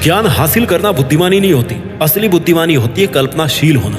ज्ञान हासिल करना बुद्धिमानी नहीं होती, असली बुद्धिमानी होती है कल्पनाशील होना।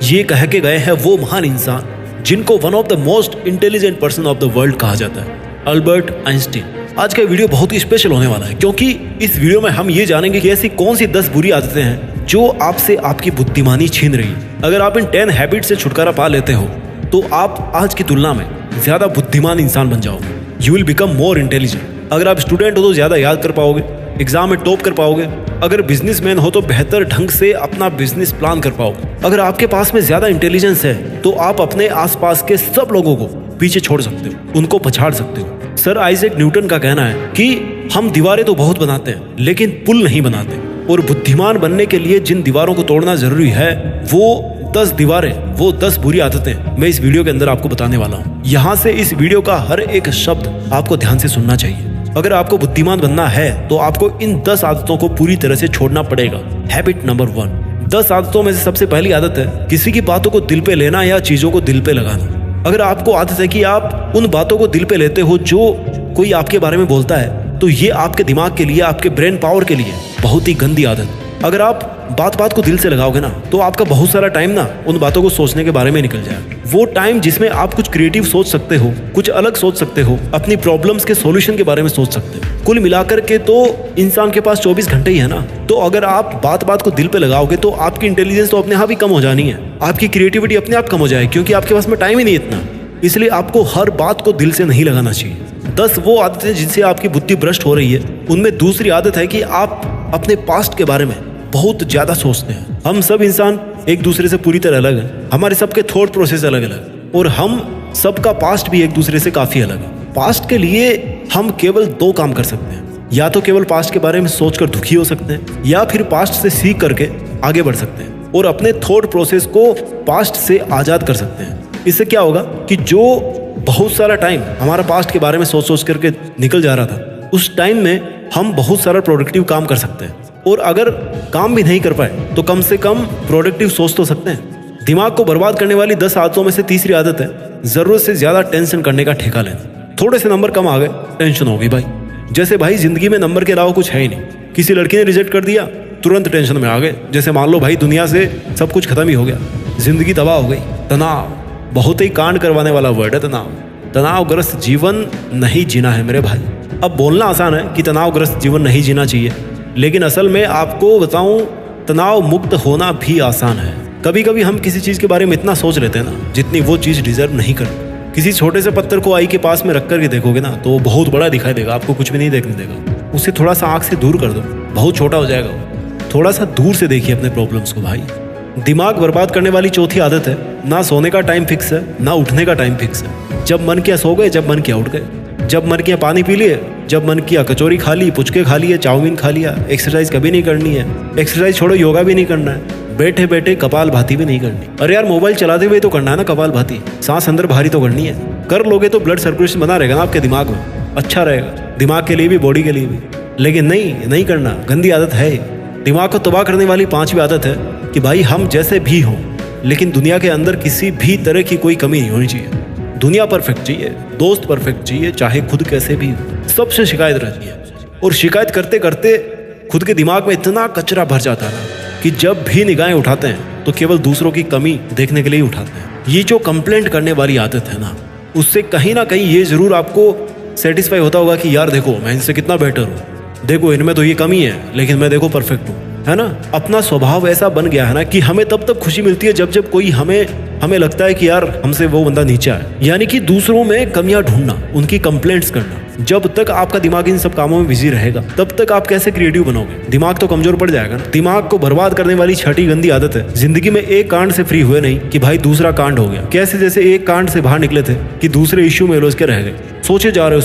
ये कह के गए हैं वो महान इंसान जिनको one of the most intelligent person of the world कहा जाता है, अल्बर्ट आइंस्टीन। आज का वीडियो बहुत ही स्पेशल होने वाला है क्योंकि इस वीडियो में हम ये जानेंगे कि ऐसी कौन सी 10 बुरी आदतें हैं जो आपसे आपकी बुद्धिमानी छीन रही है। अगर आप इन 10 हैबिट से छुटकारा पा लेते हो तो आप आज की तुलना में ज्यादा बुद्धिमान इंसान बन जाओगे। You will become more intelligent. अगर आप स्टूडेंट हो तो ज्यादा याद कर पाओगे, एग्जाम में टॉप कर पाओगे। अगर बिजनेसमैन हो तो बेहतर ढंग से अपना बिजनेस प्लान कर पाओगे। अगर आपके पास में ज्यादा इंटेलिजेंस है तो आप अपने आसपास के सब लोगों को पीछे छोड़ सकते हो, उनको पछाड़ सकते हो। सर आइजैक न्यूटन का कहना है कि हम दीवारें तो बहुत बनाते हैं लेकिन पुल नहीं बनाते, और बुद्धिमान बनने के लिए जिन दीवारों को तोड़ना जरूरी है वो 10 दीवारें, वो 10 बुरी आदतें मैं इस वीडियो के अंदर आपको बताने वाला हूँ। यहाँ से इस वीडियो का हर एक शब्द आपको ध्यान से सुनना चाहिए। अगर आपको बुद्धिमान बनना है तो आपको इन 10 आदतों को पूरी तरह से छोड़ना पड़ेगा। Habit number 1। 10 आदतों में से सबसे पहली आदत है किसी की बातों को दिल पे लेना या चीजों को दिल पे लगाना। अगर आपको आदत है कि आप उन बातों को दिल पे लेते हो जो कोई आपके बारे में बोलता है तो ये आपके दिमाग के लिए, आपके ब्रेन पावर के लिए बहुत ही गंदी आदत है। अगर आप बात को दिल से लगाओगे ना तो आपका बहुत सारा टाइम ना उन बातों को सोचने के बारे में निकल जाएगा। वो टाइम जिसमें आप कुछ क्रिएटिव सोच सकते हो, कुछ अलग सोच सकते हो, अपनी प्रॉब्लम्स के सॉल्यूशन के बारे में सोच सकते हो। कुल मिलाकर के तो इंसान के पास 24 घंटे ही है ना, तो अगर आप बात को दिल पे लगाओगे तो आपकी इंटेलिजेंस तो अपने आप ही कम हो जानी है, आपकी क्रिएटिविटी अपने आप कम हो जाएगी क्योंकि आपके पास में टाइम ही नहीं इतना। इसलिए आपको हर बात को दिल से नहीं लगाना चाहिए। 10 वो आदतें जिनसे आपकी बुद्धि भ्रष्ट हो रही है, उनमें दूसरी आदत है कि आप अपने पास्ट के बारे में बहुत ज्यादा सोचते हैं। हम सब इंसान एक दूसरे से पूरी तरह अलग हैं, हमारे सबके थॉट प्रोसेस अलग अलग, और हम सबका पास्ट भी एक दूसरे से काफी अलग है। पास्ट के लिए हम केवल 2 काम कर सकते हैं, या तो केवल पास्ट के बारे में सोचकर दुखी हो सकते हैं या फिर पास्ट से सीख करके आगे बढ़ सकते हैं और अपने थॉट प्रोसेस को पास्ट से आजाद कर सकते हैं। इससे क्या होगा कि जो बहुत सारा टाइम हमारा पास्ट के बारे में सोच करके निकल जा रहा था, उस टाइम में हम बहुत सारा प्रोडक्टिव काम कर सकते हैं, और अगर काम भी नहीं कर पाए तो कम से कम प्रोडक्टिव सोच तो सकते हैं। दिमाग को बर्बाद करने वाली 10 आदतों में से तीसरी आदत है जरूरत से ज्यादा टेंशन करने का ठेका लेना। थोड़े से नंबर कम आ गए, टेंशन हो गई भाई। जैसे भाई जिंदगी में नंबर के अलावा कुछ है ही नहीं। किसी लड़की ने रिजेक्ट कर दिया, तुरंत टेंशन में आ गए। जैसे मान लो भाई दुनिया से सब कुछ खत्म ही हो गया, जिंदगी तबाह हो गई। तनाव बहुत ही कांड करवाने वाला वर्ड है तनाव। तनावग्रस्त जीवन नहीं जीना है मेरे भाई। अब बोलना आसान है कि तनावग्रस्त जीवन नहीं जीना चाहिए, लेकिन असल में आपको बताऊं तनाव मुक्त होना भी आसान है। कभी कभी हम किसी चीज के बारे में इतना सोच लेते हैं ना जितनी वो चीज डिजर्व नहीं करती। किसी छोटे से पत्थर को आई के पास में रख कर के देखोगे ना तो बहुत बड़ा दिखाई देगा, आपको कुछ भी नहीं देखने देगा। उसे थोड़ा सा आंख से दूर कर दो, बहुत छोटा हो जाएगा। थोड़ा सा दूर से देखिए अपने प्रॉब्लम्स को भाई। दिमाग बर्बाद करने वाली चौथी आदत है ना सोने का टाइम फिक्स है ना उठने का टाइम फिक्स है। जब मन किया सो गए, जब मन किया उठ गए, जब मन किया पानी पी लिए, जब मन किया कचौरी खा ली, पुचके खा लिए, चाउमीन खा लिया। एक्सरसाइज कभी नहीं करनी है, एक्सरसाइज छोड़ो योगा भी नहीं करना है, बैठे बैठे कपाल भाती भी नहीं करनी। अरे यार मोबाइल चलाते हुए तो करना है ना कपाल भाती, सांस अंदर बाहरी तो करनी है। कर लोगे तो ब्लड सर्कुलेशन बना रहेगा ना आपके दिमाग में, अच्छा रहेगा दिमाग के लिए भी, बॉडी के लिए भी। लेकिन नहीं करना, गंदी आदत है। दिमाग को तबाह करने वाली 5वीं आदत है कि भाई हम जैसे भी हों लेकिन दुनिया के अंदर किसी भी तरह की कोई कमी नहीं होनी चाहिए। दुनिया परफेक्ट चाहिए, दोस्त परफेक्ट चाहिए, चाहे खुद कैसे भी हो। सबसे शिकायत रहती है, और शिकायत करते करते खुद के दिमाग में इतना कचरा भर जाता है कि जब भी निगाहें उठाते हैं तो केवल दूसरों की कमी देखने के लिए ही उठाते हैं। ये जो कंप्लेंट करने वाली आदत है ना, उससे कहीं ना कहीं ये जरूर आपको सेटिस्फाई होता होगा कि यार देखो मैं इनसे कितना बेटर हूँ, देखो इनमें तो ये कमी है लेकिन मैं देखो परफेक्ट हूँ, है ना। अपना स्वभाव ऐसा बन गया है ना कि हमें तब तक खुशी मिलती है जब कोई हमें लगता है कि यार हमसे वो बंदा नीचा है। यानी कि दूसरों में कमियां ढूंढना, उनकी कंप्लेंट्स करना। जब तक आपका दिमाग इन सब कामों में बिजी रहेगा तब तक आप कैसे क्रिएटिव बनोगे? दिमाग तो कमजोर पड़ जाएगा ना। दिमाग को बर्बाद करने वाली 6ठी गंदी आदत है जिंदगी में एक कांड से फ्री हुए नहीं कि भाई दूसरा कांड हो गया। कैसे जैसे एक कांड से बाहर निकले थे कि दूसरे इश्यू में उलझ के रह गए। सोचे जा रहे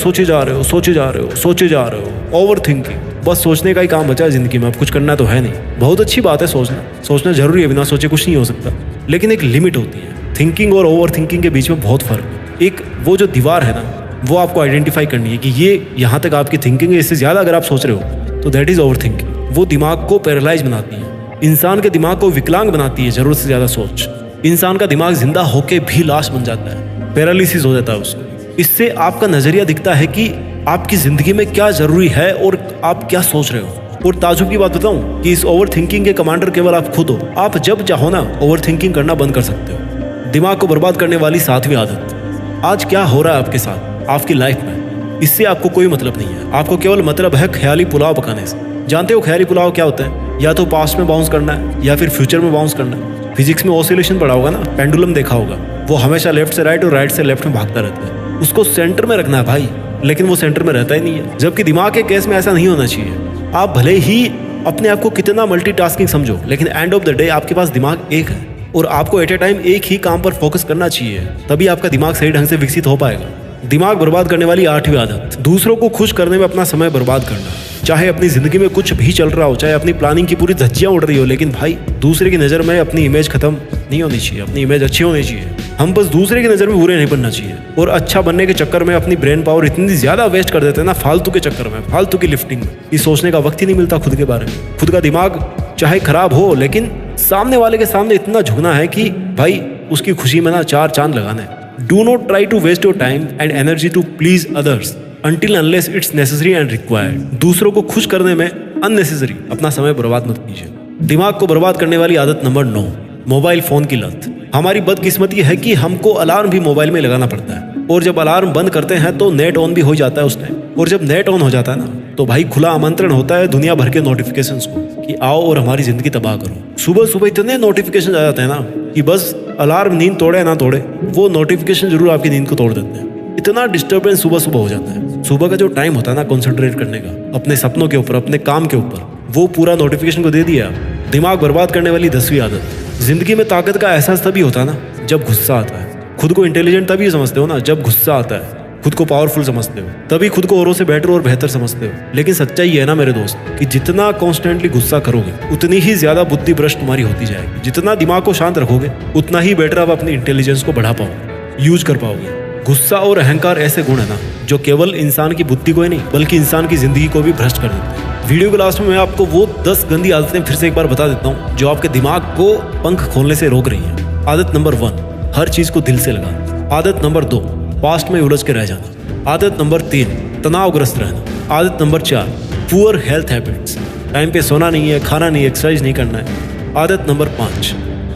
हो, ओवर थिंकिंग। बस सोचने का ही काम बचा है जिंदगी में, अब कुछ करना तो है नहीं। बहुत अच्छी बात है सोचना जरूरी है, बिना सोचे कुछ नहीं हो सकता, लेकिन एक लिमिट होती है। थिंकिंग और ओवर थिंकिंग के बीच में बहुत फर्क है। एक वो जो दीवार है ना, वो आपको आइडेंटिफाई करनी है कि ये यहाँ तक आपकी थिंकिंग है, इससे ज्यादा अगर आप सोच रहे हो तो दैट इज ओवर थिंकिंग। वो दिमाग को पैरालाइज बनाती है, इंसान के दिमाग को विकलांग बनाती है। जरूरत से ज्यादा सोच इंसान का दिमाग जिंदा होके भी लाश बन जाता है, पैरालिसिस हो जाता है उसको। इससे आपका नजरिया दिखता है कि आपकी जिंदगी में क्या जरूरी है और आप क्या सोच रहे हो। और ताजुब की बात बताऊं कि इस ओवर थिंकिंग के कमांडर केवल आप खुद हो। आप जब चाहो ना ओवर थिंकिंग करना बंद कर सकते हो। दिमाग को बर्बाद करने वाली 7वीं आदत। आज क्या हो रहा है आपके साथ, आपकी लाइफ में, इससे आपको कोई मतलब नहीं है। आपको केवल मतलब है ख्याली पुलाव पकाने से। जानते हो ख्याली पुलाव क्या होता है? या तो पास्ट में बाउंस करना है या फिर फ्यूचर में बाउंस करना है। फिजिक्स में ऑसिलेशन पढ़ा होगा ना, पेंडुलम देखा होगा, वो हमेशा लेफ्ट से राइट और राइट से लेफ्ट में भागता रहता है। उसको सेंटर में रखना है भाई, लेकिन वो सेंटर में रहता ही नहीं है। जबकि दिमाग के केस में ऐसा नहीं होना चाहिए। आप भले ही अपने आप को कितना मल्टीटास्किंग समझो, लेकिन एंड ऑफ द डे आपके पास दिमाग एक है और आपको एट ए टाइम एक ही काम पर फोकस करना चाहिए। तभी आपका दिमाग सही ढंग से विकसित हो पाएगा। दिमाग बर्बाद करने वाली 8वीं आदत, दूसरों को खुश करने में अपना समय बर्बाद करना। चाहे अपनी जिंदगी में कुछ भी चल रहा हो, चाहे अपनी प्लानिंग की पूरी धज्जियां उड़ रही हो, लेकिन भाई दूसरे की नज़र में अपनी इमेज खत्म नहीं होनी चाहिए। अपनी इमेज अच्छी होनी चाहिए। हम बस दूसरे की नज़र में बुरे नहीं बनना चाहिए। और अच्छा बनने के चक्कर में अपनी ब्रेन पावर इतनी ज़्यादा वेस्ट कर देते हैं ना, फालतू के चक्कर में, फालतू की लिफ्टिंग में। ये सोचने का वक्त ही नहीं मिलता खुद के बारे में। खुद का दिमाग चाहे खराब हो, लेकिन सामने वाले के सामने इतना झुकना है कि भाई उसकी खुशी में ना 4 चांद लगाना है। Do not try to waste your time and energy to please others until unless it's necessary and required। दूसरों को खुश करने में अननेसेसरी अपना समय बर्बाद मत कीजिए। दिमाग को बर्बाद करने वाली आदत नंबर 9, मोबाइल फोन की लत। हमारी बदकिस्मती है कि हमको अलार्म भी मोबाइल में लगाना पड़ता है, और जब अलार्म बंद करते हैं तो नेट ऑन भी हो जाता है उस टाइम। और जब नेट ऑन हो जाता है ना, तो भाई खुला आमंत्रण होता है दुनिया भर के नोटिफिकेशंस को कि आओ और हमारी जिंदगी तबाह करो। सुबह सुबह इतने नोटिफिकेशन आ जाते हैं ना कि बस अलार्म नींद तोड़े ना तोड़े, वो नोटिफिकेशन जरूर आपकी नींद को तोड़ देते हैं। इतना डिस्टर्बेंस सुबह सुबह हो जाता है। सुबह का जो टाइम होता है ना कंसंट्रेट करने का, अपने सपनों के ऊपर, अपने काम के ऊपर, वो पूरा नोटिफिकेशन को दे दिया। दिमाग बर्बाद करने वाली 10वीं आदत, जिंदगी में ताकत का एहसास तभी होता है ना जब गुस्सा आता है। खुद को इंटेलिजेंट तभी समझते हो ना जब गुस्सा आता है। खुद को पावरफुल समझते हो, तभी खुद को औरों से बेटर और बेहतर समझते हो। लेकिन सच्चाई है ना मेरे दोस्त कि जितना कॉन्स्टेंटली गुस्सा करोगे, उतनी ही ज्यादा बुद्धि भ्रष्ट तुम्हारी होती जाएगी। जितना दिमाग को शांत रखोगे, उतना ही बेटर आप अपनी इंटेलिजेंस को बढ़ा पाओगे, यूज कर पाओगे। गुस्सा और अहंकार ऐसे गुण है ना जो केवल इंसान की बुद्धि को ही नहीं बल्कि इंसान की जिंदगी को भी भ्रष्ट कर देते हैं। वीडियो के लास्ट में मैं आपको वो 10 गंदी आदतें फिर से एक बार बता देता हूँ जो आपके दिमाग को पंख खोलने से रोक रही हैं। आदत नंबर 1, हर चीज को दिल से लगाना। आदत नंबर 2, पास्ट में उलझ के रह जाना। आदत नंबर 3, तनावग्रस्त रहना। आदत number 4, poor health habits, time पे सोना नहीं है, खाना नहीं, एक्सरसाइज नहीं करना है। आदत नंबर 5,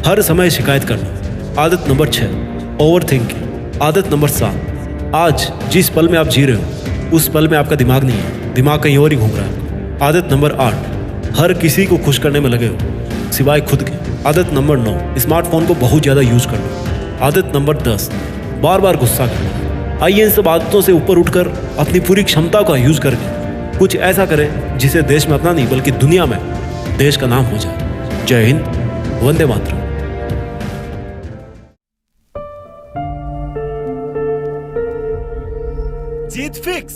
हर समय शिकायत करना। आदत नंबर 6, ओवर थिंकिंग। आदत नंबर 7, आज जिस पल में आप जी रहे हो उस पल में आपका दिमाग नहीं है, दिमाग कहीं और ही घूम रहा है। आदत नंबर 8, हर किसी को खुश करने में लगे हो सिवाय खुद के। आदत नंबर 9, स्मार्टफोन को बहुत ज़्यादा यूज करना। आदत नंबर 10, बार बार गुस्सा करना। आइए इन सब आदतों से ऊपर उठकर अपनी पूरी क्षमता का यूज करके कुछ ऐसा करें जिसे देश में अपना नहीं बल्कि दुनिया में देश का नाम हो जाए। जय हिंद, वंदे मातरम। जीत फिक्स।